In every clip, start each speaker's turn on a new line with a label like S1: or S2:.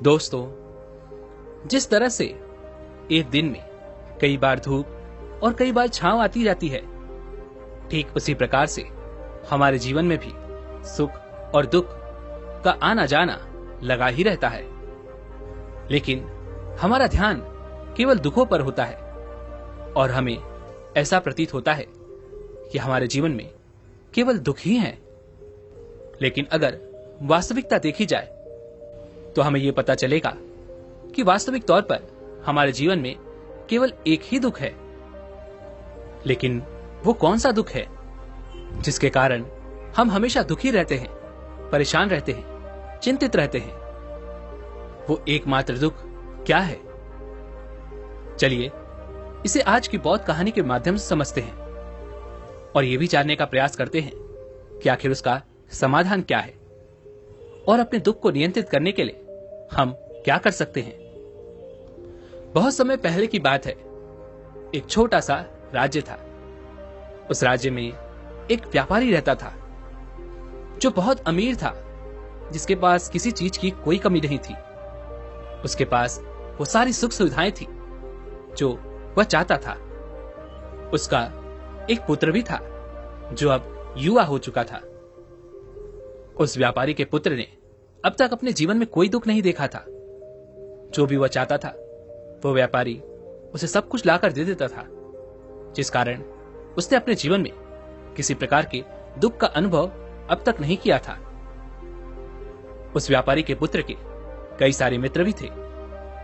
S1: दोस्तों, जिस तरह से एक दिन में कई बार धूप और कई बार छांव आती जाती है, ठीक उसी प्रकार से हमारे जीवन में भी सुख और दुख का आना जाना लगा ही रहता है। लेकिन हमारा ध्यान केवल दुखों पर होता है और हमें ऐसा प्रतीत होता है कि हमारे जीवन में केवल दुख ही हैं। लेकिन अगर वास्तविकता देखी जाए तो हमें यह पता चलेगा कि वास्तविक तौर पर हमारे जीवन में केवल एक ही दुख है। लेकिन वो कौन सा दुख है जिसके कारण हम हमेशा दुखी रहते हैं, परेशान रहते हैं, चिंतित रहते हैं? वो एकमात्र दुख क्या है? चलिए इसे आज की बौद्ध कहानी के माध्यम से समझते हैं और यह भी जानने का प्रयास करते हैं कि आखिर उसका समाधान क्या है और अपने दुख को नियंत्रित करने के लिए हम क्या कर सकते हैं। बहुत समय पहले की बात है। एक छोटा सा राज्य था। उस राज्य में एक व्यापारी रहता था जो बहुत अमीर था, जिसके पास किसी चीज की कोई कमी नहीं थी। उसके पास वो सारी सुख सुविधाएं थी जो वह चाहता था। उसका एक पुत्र भी था जो अब युवा हो चुका था। उस व्यापारी के पुत्र ने अब तक अपने जीवन में कोई दुख नहीं देखा था। जो भी वह चाहता था वो व्यापारी उसे सब कुछ लाकर दे देता था, जिस कारण उसने अपने जीवन में किसी प्रकार के दुख का अनुभव अब तक नहीं किया था। उस व्यापारी के पुत्र के कई सारे मित्र भी थे।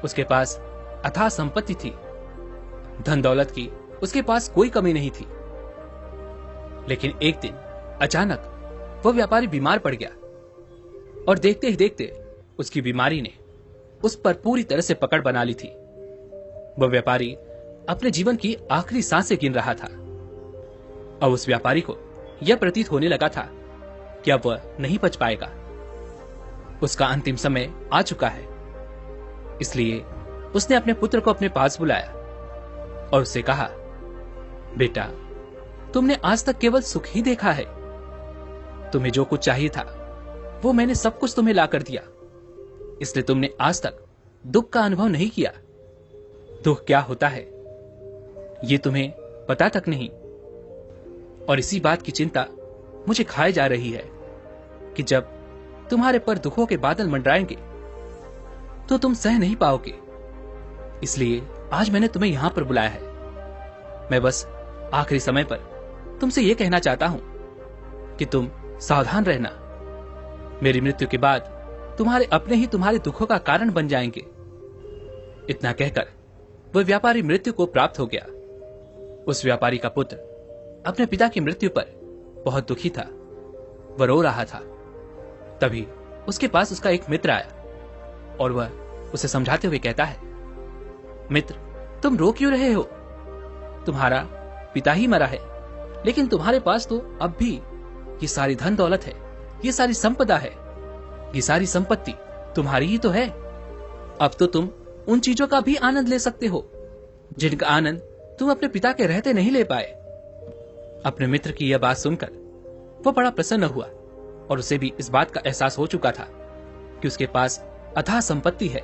S1: उसके पास अथाह संपत्ति थी, धन दौलत की उसके पास कोई कमी नहीं थी। लेकिन एक दिन अचानक वह व्यापारी बीमार पड़ गया और देखते ही देखते उसकी बीमारी ने उस पर पूरी तरह से पकड़ बना ली थी। वह व्यापारी अपने जीवन की आखिरी सांसें गिन रहा था। अब उस व्यापारी को यह प्रतीत होने लगा था कि अब वह नहीं बच पाएगा। उसका अंतिम समय आ चुका है। इसलिए उसने अपने पुत्र को अपने पास बुलाया और उससे कहा, बेटा, तुमने आज तक केवल सुख ही देखा है। तुम्हें जो कुछ चाहिए था वो मैंने सब कुछ तुम्हें लाकर दिया, इसलिए तुमने आज तक दुख का अनुभव नहीं किया। दुख क्या होता है ये तुम्हें पता तक नहीं, और इसी बात की चिंता मुझे खाए जा रही है कि जब तुम्हारे पर दुखों के बादल मंडराएंगे तो तुम सह नहीं पाओगे। इसलिए आज मैंने तुम्हें यहां पर बुलाया है। मैं बस आखिरी समय पर तुमसे यह कहना चाहता हूं कि तुम सावधान रहना। मेरी मृत्यु के बाद तुम्हारे अपने ही तुम्हारे दुखों का कारण बन जाएंगे। इतना कहकर वह व्यापारी मृत्यु को प्राप्त हो गया। उस व्यापारी का पुत्र अपने पिता की मृत्यु पर बहुत दुखी था। वह रो रहा था। तभी उसके पास उसका एक मित्र आया और वह उसे समझाते हुए कहता है, मित्र, तुम रो क्यों रहे हो? तुम्हारा पिता ही मरा है, लेकिन तुम्हारे पास तो अब भी ये सारी धन दौलत है, ये सारी संपदा है, ये सारी संपत्ति तुम्हारी ही तो है। अब तो तुम उन चीजों का भी आनंद ले सकते हो जिनका आनंद तुम अपने पिता के रहते नहीं ले पाए। अपने मित्र की यह बात सुनकर वह बड़ा प्रसन्न हुआ और उसे भी इस बात का एहसास हो चुका था कि उसके पास अथाह संपत्ति है,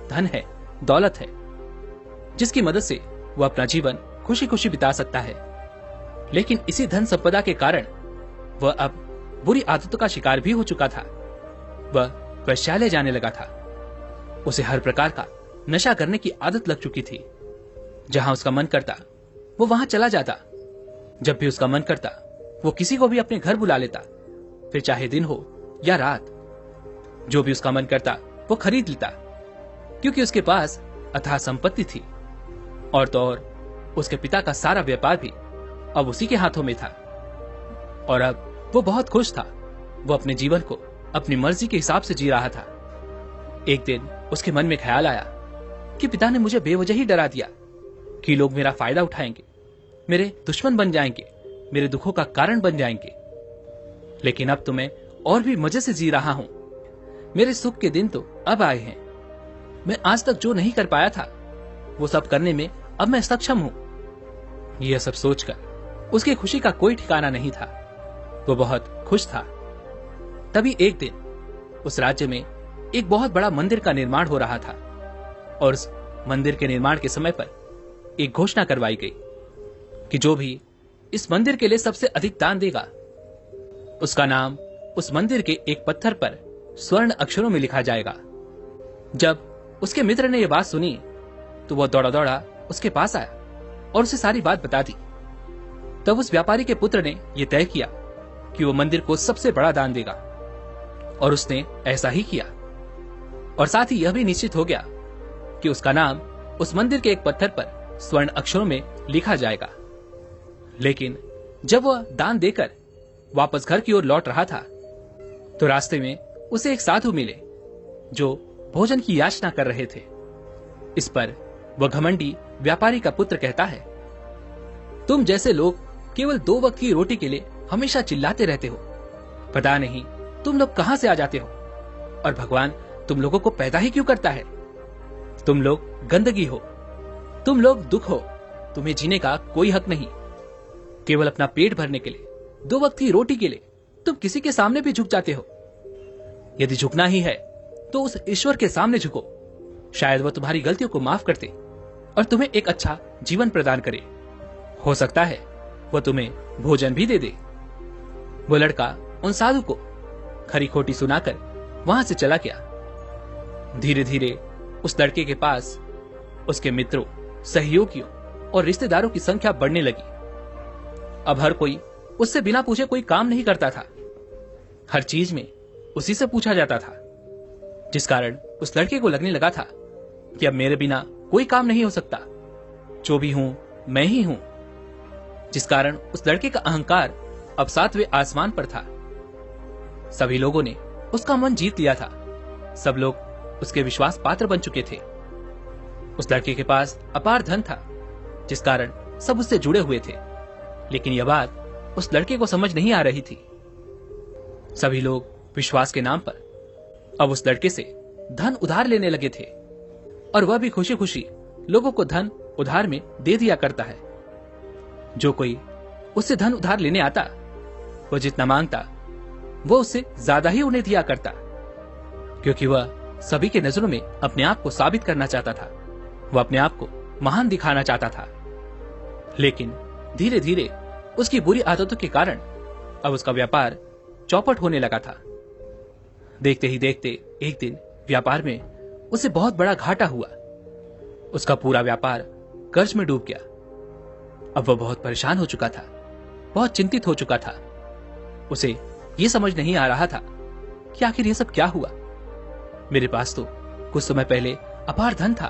S1: धन है, दौलत है, जिसकी मदद से वह अपना जीवन खुशी खुशी बिता सकता है। लेकिन इसी धन संपदा के कारण वह अब बुरी आदतों का शिकार भी हो चुका था। वह वैश्यालय जाने लगा था। उसे हर प्रकार का नशा करने की आदत लग चुकी थी। जहां उसका मन करता वो वहां चला जाता। जब भी उसका मन करता वो किसी को भी अपने घर बुला लेता, फिर चाहे दिन हो या रात। जो भी उसका मन करता वो खरीद लेता, क्योंकि उसके पास अथाह संपत्ति थी। और तो और उसके पिता का सारा व्यापार भी अब उसी के हाथों में था और अब वो बहुत खुश था। वो अपने जीवन को अपनी मर्जी के हिसाब से जी रहा था। एक दिन उसके मन में ख्याल आया कि पिता ने मुझे बेवजह ही डरा दिया कि लोग मेरा फायदा उठाएंगे, मेरे दुश्मन बन जाएंगे, मेरे दुखों का कारण बन जाएंगे। लेकिन अब तो मैं और भी मजे से जी रहा हूं। मेरे सुख के दिन तो अब आए हैं। मैं आज तक जो नहीं कर पाया था वो सब करने में अब मैं सक्षम हूं। यह सब सोचकर उसकी खुशी का कोई ठिकाना नहीं था। वो बहुत खुश था। तभी एक दिन उस राज्य में एक बहुत बड़ा मंदिर का निर्माण हो रहा था और उस मंदिर के निर्माण के समय पर एक घोषणा करवाई गई कि जो भी इस मंदिर के लिए सबसे अधिक दान देगा उसका नाम उस मंदिर के एक पत्थर पर स्वर्ण अक्षरों में लिखा जाएगा। जब उसके मित्र ने यह बात सुनी तो वह दौड़ा दौड़ा उसके पास आया और उसे सारी बात बता दी। तब उस व्यापारी के पुत्र ने यह तय किया कि वो मंदिर को सबसे बड़ा दान देगा और उसने ऐसा ही किया और साथ ही यह भी निश्चित हो गया कि उसका नाम उस मंदिर के एक पत्थर पर स्वर्ण अक्षरों में लिखा जाएगा। लेकिन जब वह दान देकर वापस घर की ओर लौट रहा था तो रास्ते में उसे एक साधु मिले जो भोजन की याचना कर रहे थे। इस पर वह घमंडी व्यापारी का पुत्र कहता है, तुम जैसे लोग केवल 2 वक्त की रोटी के लिए हमेशा चिल्लाते रहते हो। पता नहीं तुम लोग कहां से आ जाते हो और भगवान तुम लोगों को पैदा ही क्यों करता है। तुम लोग गंदगी हो, तुम लोग दुख हो, तुम्हें जीने का कोई हक नहीं। केवल अपना पेट भरने के लिए 2 वक्त की रोटी के लिए तुम किसी के सामने भी झुक जाते हो। यदि झुकना ही है तो उस ईश्वर के सामने झुको, शायद वह तुम्हारी गलतियों को माफ कर दे और तुम्हें एक अच्छा जीवन प्रदान करे। हो सकता है वह तुम्हें भोजन भी दे दे। वो लड़का उन साधु को खरी खोटी सुनाकर वहां से चला गया। धीरे धीरे उस लड़के के पास उसके मित्रों, सहयोगियों और रिश्तेदारों की संख्या बढ़ने लगी। अब हर कोई उससे बिना पूछे कोई काम नहीं करता था। हर चीज में उसी से पूछा जाता था, जिस कारण उस लड़के को लगने लगा था कि अब मेरे बिना कोई काम नहीं हो सकता, जो भी हूं मैं ही हूं। जिस कारण उस लड़के का अहंकार अब 7वें आसमान पर था। सभी लोगों ने उसका मन जीत लिया था। सब लोग उसके विश्वास पात्र बन चुके थे। उस लड़के के पास अपार धन था, जिस कारण सब उससे जुड़े हुए थे। लेकिन यह बात उस लड़के को समझ नहीं आ रही थी। सभी लोग विश्वास के नाम पर अब उस लड़के से धन उधार लेने लगे थे और वह भी खुशी खुशी लोगों को धन उधार में दे दिया करता है। जो कोई उससे धन उधार लेने आता, वह जितना मांगता वो उससे ज्यादा ही उन्हें दिया करता, क्योंकि वह सभी के नजरों में अपने आप को साबित करना चाहता था। वह अपने आप को महान दिखाना चाहता था। लेकिन धीरे धीरे उसकी बुरी आदतों के कारण अब उसका व्यापार चौपट होने लगा था। देखते ही देखते एक दिन व्यापार में उसे बहुत बड़ा घाटा हुआ। उसका पूरा व्यापार कर्ज में डूब गया। अब वह बहुत परेशान हो चुका था, बहुत चिंतित हो चुका था। उसे यह समझ नहीं आ रहा था कि आखिर यह सब क्या हुआ। मेरे पास तो कुछ समय पहले अपार धन था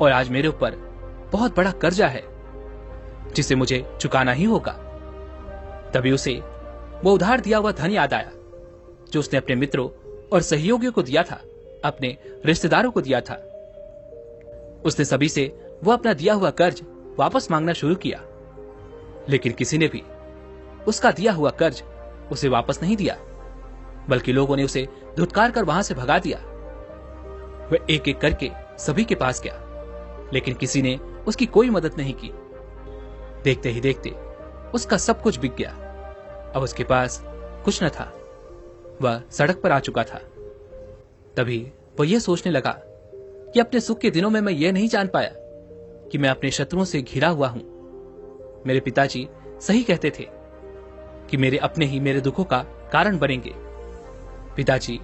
S1: और आज मेरे ऊपर बहुत बड़ा कर्जा है जिसे मुझे चुकाना ही होगा। तभी उसे वो उधार दिया हुआ धन याद आया जो उसने अपने मित्रों और सहयोगियों को दिया था, अपने रिश्तेदारों को दिया था। उसने सभी से वो अपना दिया हुआ कर्ज वापस मांगना शुरू किया, लेकिन किसी ने भी उसका दिया हुआ कर्ज उसे वापस नहीं दिया, बल्कि लोगों ने उसे धुतकार कर वहां से भगा दिया। वह एक एक करके सभी के पास गया, लेकिन किसी ने उसकी कोई मदद नहीं की। देखते ही देखते उसका सब कुछ बिक गया। अब उसके पास कुछ न था। वह सड़क पर आ चुका था। तभी वह यह सोचने लगा कि अपने सुख के दिनों में मैं यह नहीं जान पाया कि मैं अपने शत्रुओं से घिरा हुआ हूं। मेरे पिताजी सही कहते थे कि मेरे अपने ही मेरे दुखों का कारण बनेंगे। पिताजी,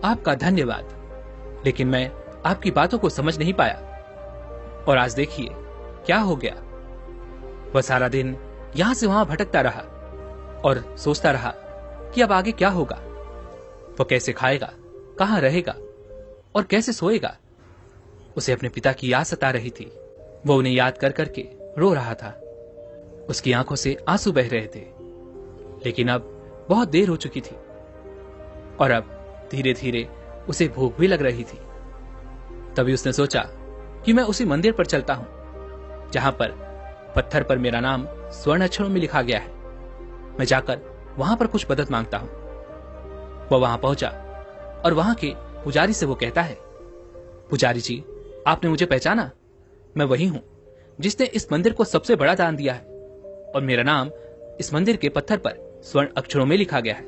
S1: आपका धन्यवाद, लेकिन मैं आपकी बातों को समझ नहीं पाया और आज देखिए क्या हो गया। वह सारा दिन यहां से वहां भटकता रहा और सोचता रहा कि अब आगे क्या होगा। वह कैसे खाएगा, कहां रहेगा और कैसे सोएगा। उसे अपने पिता की याद सता रही थी। वह उन्हें याद कर करके रो रहा था। उसकी आंखों से आंसू बह रहे थे, लेकिन अब बहुत देर हो चुकी थी और अब धीरे धीरे उसे भूख भी लग रही थी। तभी उसने सोचा कि मैं उसी मंदिर पर चलता हूं जहां पर पत्थर पर मेरा नाम स्वर्ण अक्षरों में लिखा गया है। मैं जाकर वहां पर कुछ मदद मांगता हूं। वह वहां पहुंचा और वहां के पुजारी से वो कहता है, पुजारी जी, आपने मुझे पहचाना? मैं वही हूं जिसने इस मंदिर को सबसे बड़ा दान दिया है और मेरा नाम इस मंदिर के पत्थर पर स्वर्ण अक्षरों में लिखा गया है।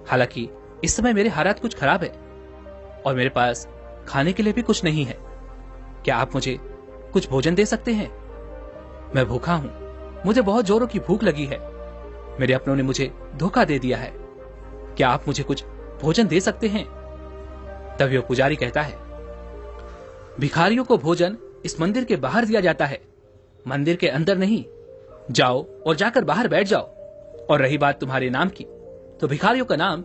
S1: हालांकि इस समय मेरे हालात कुछ खराब है, और मेरे पास खाने के लिए भी कुछ नहीं है। क्या आप मुझे कुछ भोजन दे सकते हैं? मैं भूखा हूं, मुझे बहुत जोरों की भूख लगी है। मेरे अपनों ने मुझे धोखा दे दिया है। क्या आप मुझे कुछ भोजन दे सकते हैं? तभी वो पुजारी कहता है, भिखारियों को भोजन इस मंदिर के बाहर दिया जाता है, मंदिर के अंदर नहीं। जाओ और जाकर बाहर बैठ जाओ। और रही बात तुम्हारे नाम की, तो भिखारियों का नाम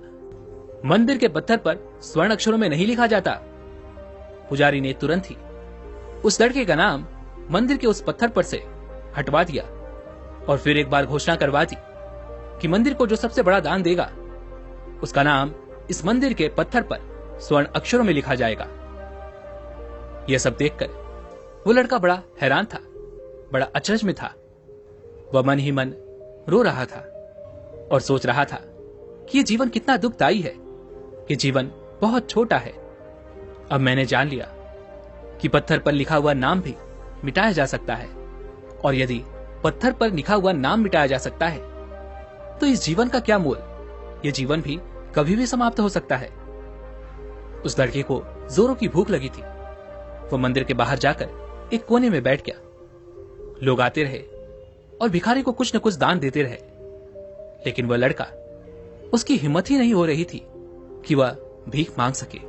S1: मंदिर के पत्थर पर स्वर्ण अक्षरों में नहीं लिखा जाता। पुजारी ने तुरंत ही उस लड़के का नाम मंदिर के उस पत्थर पर से हटवा दिया और फिर एक बार घोषणा करवा दी कि मंदिर को जो सबसे बड़ा दान देगा, उसका नाम इस मंदिर के पत्थर पर स्वर्ण अक्षरों में लिखा जाएगा। यह सब देखकर वो लड़का बड़ा हैरान था, बड़ा अचरज में था। वह मन ही मन रो रहा था और सोच रहा था कि यह जीवन कितना दुखदाई है, कि जीवन बहुत छोटा है। अब मैंने जान लिया कि पत्थर पर लिखा हुआ नाम भी मिटाया जा सकता है, और यदि पत्थर पर लिखा हुआ नाम मिटाया जा सकता है तो इस जीवन का क्या मोल? यह जीवन भी कभी भी समाप्त हो सकता है। उस लड़के को जोरों की भूख लगी थी। वो मंदिर के बाहर जाकर एक कोने में बैठ गया। लोग आते रहे और भिखारी को कुछ न कुछ दान देते रहे, लेकिन वह लड़का, उसकी हिम्मत ही नहीं हो रही थी कि वह भीख मांग सके,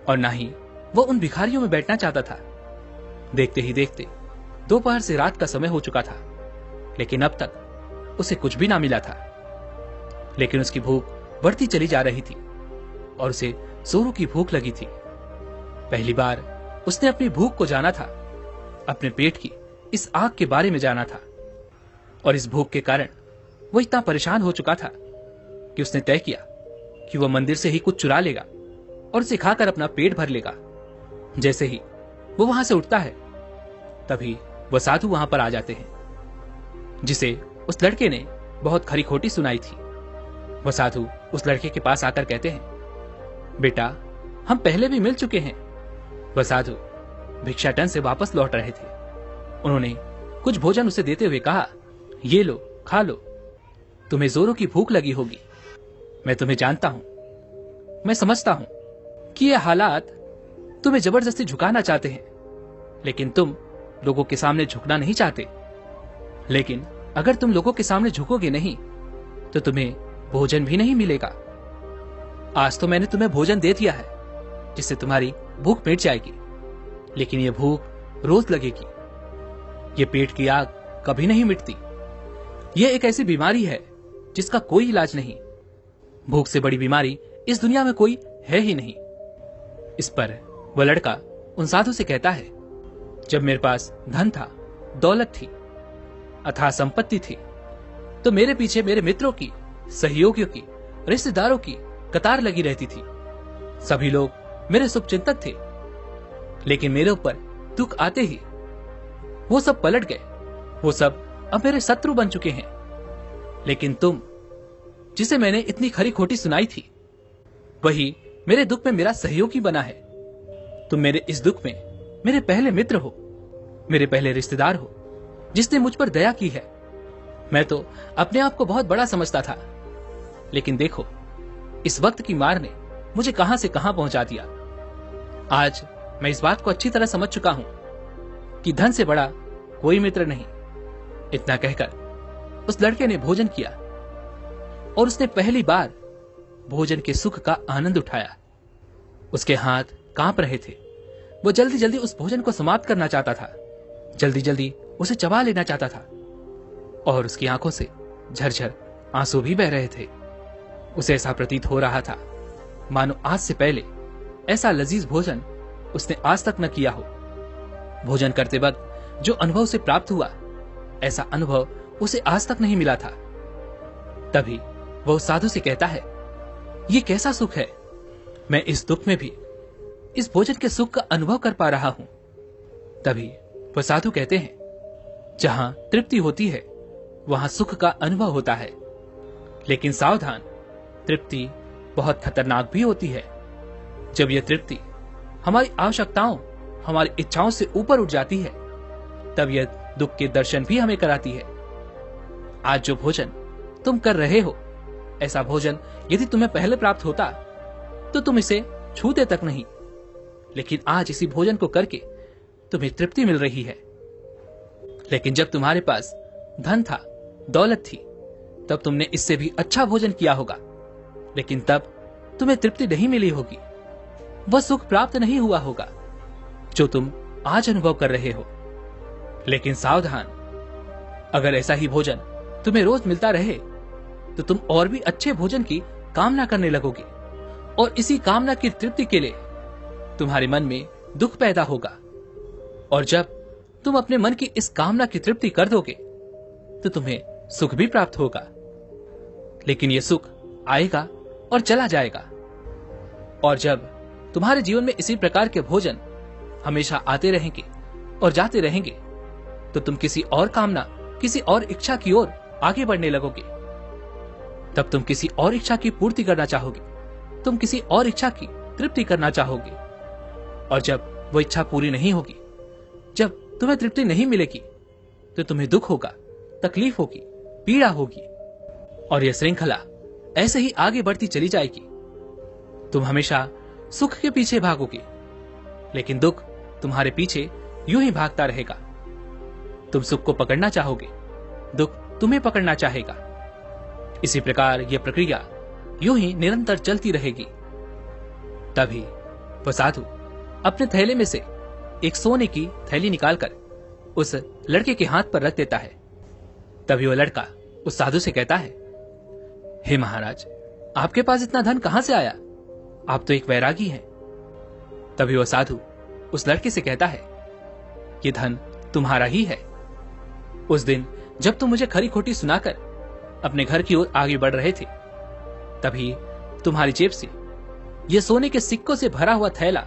S1: और ना ही वह उन भिखारियों में बैठना चाहता था। देखते ही देखते दोपहर से रात का समय हो चुका था, लेकिन अब तक उसे कुछ भी ना मिला था। लेकिन उसकी भूख बढ़ती चली जा रही थी और उसे जोरों की भूख लगी थी। पहली बार उसने अपनी भूख को जाना था, अपने पेट की इस आग के बारे में जाना था, और इस भूख के कारण वो इतना परेशान हो चुका था कि उसने तय किया कि वह मंदिर से ही कुछ चुरा लेगा और उसे खाकर अपना पेट भर लेगा। जैसे ही वो वहां से उठता है, तभी वह साधु वहां पर आ जाते हैं, जिसे उस लड़के ने बहुत खरी खोटी सुनाई थी। वह साधु उस लड़के के पास आकर कहते हैं, बेटा, हम पहले भी मिल चुके हैं। वह साधु भिक्षाटन से वापस लौट रहे थे। उन्होंने कुछ भोजन उसे देते हुए कहा, ये लो, खा लो, तुम्हें जोरों की भूख लगी होगी। मैं तुम्हें जानता हूं, मैं समझता हूं कि ये हालात तुम्हें जबरदस्ती झुकाना चाहते हैं, लेकिन तुम लोगों के सामने झुकना नहीं चाहते। लेकिन अगर तुम लोगों के सामने झुकोगे नहीं तो तुम्हें भोजन भी नहीं मिलेगा। आज तो मैंने तुम्हें भोजन दे दिया है, जिससे तुम्हारी भूख मिट जाएगी, लेकिन यह भूख रोज लगेगी। ये पेट की आग कभी नहीं मिटती। यह एक ऐसी बीमारी है जिसका कोई इलाज नहीं। भूख से बड़ी बीमारी इस दुनिया में कोई है ही नहीं। इस पर वह लड़का उन साधु से कहता है, जब मेरे पास धन था, दौलत थी, अथाह संपत्ति थी, तो मेरे पीछे मेरे मित्रों की, सहयोगियों की, रिश्तेदारों की कतार लगी रहती थी। सभी लोग मेरे शुभचिंतक थे, लेकिन मेरे ऊपर दुख आते ही वो सब पलट गए। वो सब अब मेरे शत्रु बन चुके हैं। लेकिन तुम, जिसे मैंने इतनी खरी खोटी सुनाई थी, वही मेरे दुख में मेरा सहयोगी बना है। तुम मेरे इस दुख में मेरे पहले मित्र हो, मेरे पहले रिश्तेदार हो, जिसने मुझ पर दया की है। मैं तो अपने आप को बहुत बड़ा समझता था, लेकिन देखो, इस वक्त की मार ने मुझे कहां से कहां पहुंचा दिया। आज मैं इस बात को अच्छी तरह समझ चुका हूं कि धन से बड़ा कोई मित्र नहीं। इतना कहकर उस लड़के ने भोजन किया और उसने पहली बार भोजन के सुख का आनंद उठाया। उसके हाथ कांप रहे थे। वो जल्दी जल्दी उस भोजन को समाप्त करना चाहता था, जल्दी जल्दी उसे चबा लेना चाहता था, और उसकी आंखों से झरझर आंसू भी बह रहे थे। उसे ऐसा प्रतीत हो रहा था मानो आज से पहले ऐसा लजीज भोजन उसने आज तक न किया हो। भोजन करते वक्त जो अनुभव उसे प्राप्त हुआ, ऐसा अनुभव उसे आज तक नहीं मिला था। तभी वह उस साधु से कहता है, ये कैसा सुख है, मैं इस दुख में भी इस भोजन के सुख का अनुभव कर पा रहा हूं। तभी वह साधु कहते हैं, जहां तृप्ति होती है वहां सुख का अनुभव होता है, लेकिन सावधान, तृप्ति बहुत खतरनाक भी होती है। जब यह तृप्ति हमारी आवश्यकताओं, हमारी इच्छाओं से ऊपर उठ जाती है, तब यह दुख के दर्शन भी हमें कराती है। आज जो भोजन तुम कर रहे हो, ऐसा भोजन यदि तुम्हें पहले प्राप्त होता तो तुम इसे छूते तक नहीं, लेकिन आज इसी भोजन को करके तुम्हें तृप्ति मिल रही है। लेकिन जब तुम्हारे पास धन था, दौलत थी, तब तुमने इससे भी अच्छा भोजन किया होगा, लेकिन तब तुम्हें तृप्ति नहीं मिली होगी, वह सुख प्राप्त नहीं हुआ होगा जो तुम आज अनुभव कर रहे हो। लेकिन सावधान, अगर ऐसा ही भोजन तुम्हें रोज मिलता रहे तो तुम और भी अच्छे भोजन की कामना करने लगोगे, और इसी कामना की तृप्ति के लिए तुम्हारे मन में दुख पैदा होगा। और जब तुम अपने मन की इस कामना की तृप्ति कर दोगे तो तुम्हें सुख भी प्राप्त होगा, लेकिन यह सुख आएगा और चला जाएगा। और जब तुम्हारे जीवन में इसी प्रकार के भोजन हमेशा आते रहेंगे और जाते रहेंगे तो तुम किसी और कामना, किसी और इच्छा की ओर आगे बढ़ने लगोगे। तब तुम किसी और इच्छा की पूर्ति करना चाहोगे, तुम किसी और इच्छा की तृप्ति करना चाहोगे, और जब वो इच्छा पूरी नहीं होगी, जब तुम्हें तृप्ति नहीं मिलेगी, तो तुम्हें दुख होगा, तकलीफ होगी, पीड़ा होगी, और यह श्रृंखला ऐसे ही आगे बढ़ती चली जाएगी। तुम हमेशा सुख के पीछे भागोगे, लेकिन दुख तुम्हारे पीछे यूं ही भागता रहेगा। तुम सुख को पकड़ना चाहोगे, दुख तुम्हें पकड़ना चाहेगा। इसी प्रकार यह प्रक्रिया यूं ही निरंतर चलती रहेगी। तभी वह साधु अपने थैले में से एक सोने की थैली निकालकर उस लड़के के हाथ पर रख देता है। तभी वह लड़का उस साधु से कहता है, हे महाराज, आपके पास इतना धन कहां से आया? आप तो एक वैरागी हैं। तभी वह साधु उस लड़के से कहता है, ये धन तुम्हारा ही है। उस दिन जब तुम मुझे खरी खोटी सुनाकर अपने घर की ओर आगे बढ़ रहे थे, तभी तुम्हारी जेब से यह सोने के सिक्कों से भरा हुआ थैला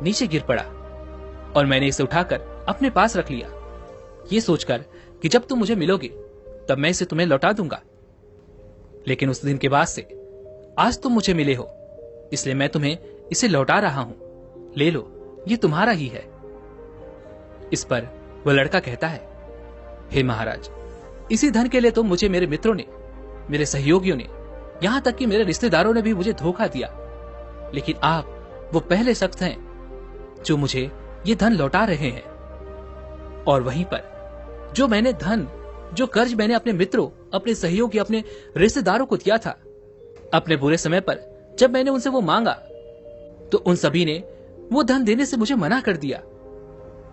S1: नीचे गिर पड़ा, और मैंने इसे उठाकर अपने पास रख लिया, ये सोचकर कि जब तुम मुझे मिलोगे तब मैं इसे तुम्हें लौटा दूंगा। लेकिन उस दिन के बाद से आज तुम मुझे मिले हो, इसलिए मैं तुम्हें इसे लौटा रहा हूं। ले लो, ये तुम्हारा ही है। इस पर वह लड़का कहता है, हे महाराज, इसी धन के लिए तो मुझे मेरे मित्रों ने, मेरे सहयोगियों ने, यहां तक कि मेरे रिश्तेदारों ने भी मुझे धोखा दिया, लेकिन आप वो पहले शख्स हैं जो मुझे ये धन लौटा रहे हैं। और वहीं पर जो मैंने धन, जो कर्ज मैंने अपने मित्रों, अपने सहयोगी, अपने रिश्तेदारों को दिया था, अपने बुरे समय पर जब मैंने उनसे वो मांगा तो उन सभी ने वो धन देने से मुझे मना कर दिया।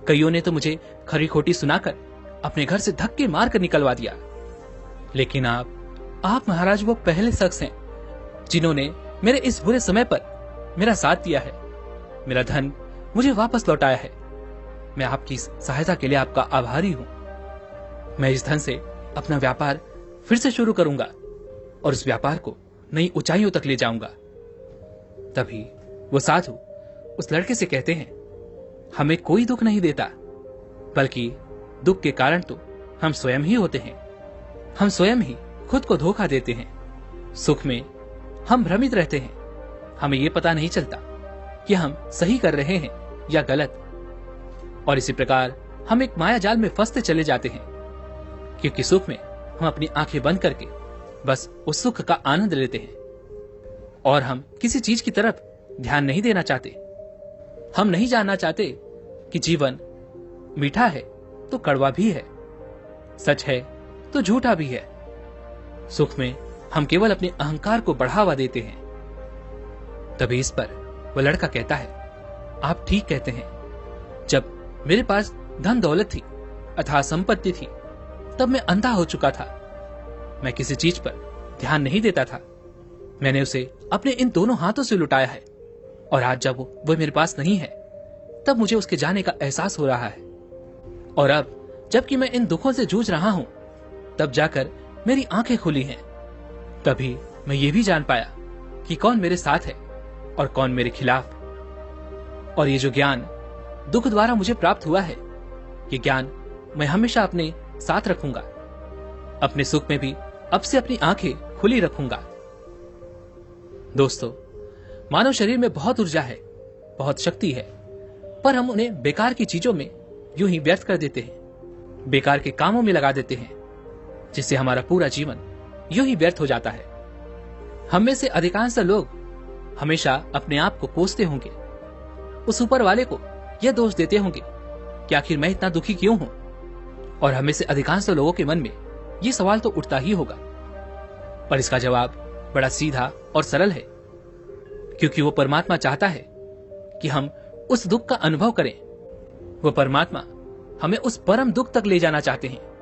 S1: कईयों ने तो मुझे खरी खोटी सुनाकर अपने घर से धक्के मारकर निकलवा दिया। लेकिन आप महाराज वो पहले शख्स हैं जिन्होंने मेरे इस बुरे समय पर मेरा साथ दिया है, मेरा धन मुझे वापस लौटाया है। मैं आपकी सहायता के लिए आपका आभारी हूं। मैं इस धन से अपना व्यापार फिर से शुरू करूंगा और उस व्यापार को नई ऊंचाइयों तक ले जाऊंगा। तभी वो साधु उस लड़के से कहते हैं, हमें कोई दुख नहीं देता, बल्कि दुख के कारण तो हम स्वयं ही होते हैं। हम स्वयं ही खुद को धोखा देते हैं। सुख में हम भ्रमित रहते हैं, हमें यह पता नहीं चलता कि हम सही कर रहे हैं या गलत, और इसी प्रकार हम एक माया जाल में फंसते चले जाते हैं, क्योंकि सुख में हम अपनी आंखें बंद करके बस उस सुख का आनंद लेते हैं, और हम किसी चीज की तरफ ध्यान नहीं देना चाहते। हम नहीं जानना चाहते कि जीवन मीठा है तो कड़वा भी है, सच है तो झूठा भी है। सुख में हम केवल अपने अहंकार को बढ़ावा देते हैं। तभी इस पर वह लड़का कहता है, आप ठीक कहते हैं। जब मेरे पास धन दौलत थी, अथाह संपत्ति थी, तब मैं अंधा हो चुका था। मैं किसी चीज पर ध्यान नहीं देता था। मैंने उसे अपने इन दोनों हाथों से लुटाया है, और आज जब वो मेरे पास नहीं है, तब मुझे उसके जाने का एहसास हो रहा है। और अब जबकि मैं इन दुखों से जूझ रहा हूं, तब जाकर मेरी आंखें खुली हैं। तभी मैं ये भी जान पाया कि कौन मेरे साथ है और कौन मेरे खिलाफ। और ये जो ज्ञान दुख द्वारा मुझे प्राप्त हुआ है, ये ज्ञान मैं हमेशा अपने साथ रखूंगा। अपने सुख में भी अब से अपनी आंखें खुली रखूंगा। दोस्तों, मानव शरीर में बहुत ऊर्जा है, बहुत शक्ति है, पर हम उन्हें बेकार की चीजों में यूं ही व्यर्थ कर देते हैं, बेकार के कामों में लगा देते हैं, जिससे हमारा पूरा जीवन यूं ही व्यर्थ हो जाता है। हम में से अधिकांश लोग हमेशा अपने आप को कोसते होंगे, उस ऊपर वाले को यह दोष देते होंगे कि आखिर मैं इतना दुखी क्यों हूं। और हमें से अधिकांश लोगों के मन में यह सवाल तो उठता ही होगा, पर इसका जवाब बड़ा सीधा और सरल है, क्योंकि वो परमात्मा चाहता है कि हम उस दुख का अनुभव करें। वो परमात्मा हमें उस परम दुख तक ले जाना चाहते हैं